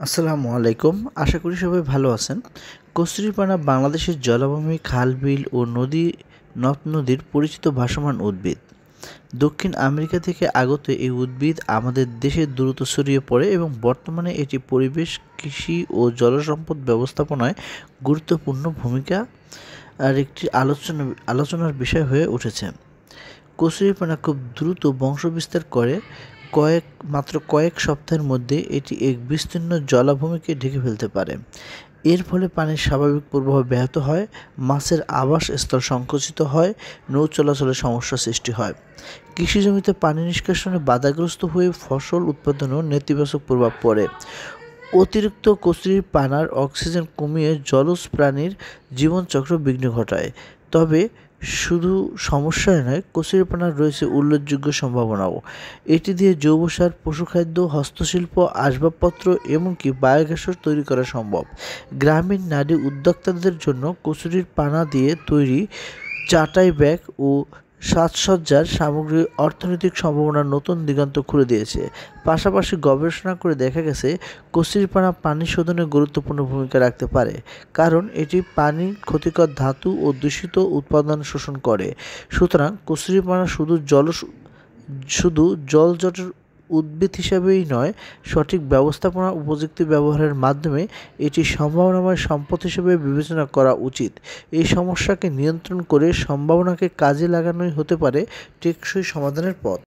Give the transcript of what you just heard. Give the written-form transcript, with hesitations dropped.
আসসালামু আলাইকুম। আশা করি সবাই ভালো আছেন। কচুরিপানা বাংলাদেশের জলাভূমি, খাল, বিল ও নদ-নদীর পরিচিত ভাসমান উদ্ভিদ। দক্ষিণ আমেরিকা থেকে আগত এই উদ্ভিদ আমাদের দেশে দ্রুত ছড়িয়ে পড়ে এবং বর্তমানে এটি পরিবেশ, কৃষি ও জলসম্পদ ব্যবস্থাপনায় গুরুত্বপূর্ণ ভূমিকা আর একটি আলোচনার বিষয় হয়ে উঠেছে। কচুরিপানা খুব দ্রুত বংশবিস্তার করে। মাত্র কয়েক সপ্তাহের মধ্যে এটি এক বিস্তীর্ণ জলাভূমিকে ঢেকে ফেলতে পারে। এর ফলে পানির স্বাভাবিক প্রবাহ ব্যাহত হয়, মাছের আবাসস্থল সংকুচিত হয়, নৌ চলাচলে সমস্যার সৃষ্টি হয়। কৃষি জমিতে পানি নিষ্কাশনে বাধাগ্রস্ত হয়ে ফসল উৎপাদনেও নেতিবাচক প্রভাব পড়ে। অতিরিক্ত কচুরিপানার অক্সিজেন কমিয়ে জলজ প্রাণীর জীবনচক্র বিঘ্ন ঘটায়। তবে শুধু সমস্যাই নয়, কচুরিপানার রয়েছে উল্লেখযোগ্য সম্ভাবনাও। এটি দিয়ে জৈব সার, পশুখাদ্য, হস্তশিল্প, আসবাবপত্র এমনকি বায়োগ্যাসও তৈরি করা সম্ভব। গ্রামীণ নারী উদ্যোক্তাদের জন্য কচুরির পানা দিয়ে তৈরি চাটাই ব্যাগ ও সাজসজ্জার সামগ্রী অর্থনৈতিক সম্ভাবনার নতুন দিগন্ত খুলে দিয়েছে। পাশাপাশি গবেষণা করে দেখা গেছে, কচুরিপানা পানি শোধনে গুরুত্বপূর্ণ ভূমিকা রাখতে পারে, কারণ এটি পানির ক্ষতিকর ধাতু ও দূষিত উপাদান শোষণ করে। সুতরাং কচুরিপানা শুধু জলজটের উদ্ভিদ হিসাবেই নয়, সঠিক ব্যবস্থাপনা ও প্রযুক্তি ব্যবহারের মাধ্যমে এটি সম্ভাবনাময় সম্পদ হিসেবে বিবেচনা করা উচিত। এই সমস্যাকে নিয়ন্ত্রণ করে সম্ভাবনাকে কাজে লাগানোই হতে পারে টেকসই সমাধানের পথ।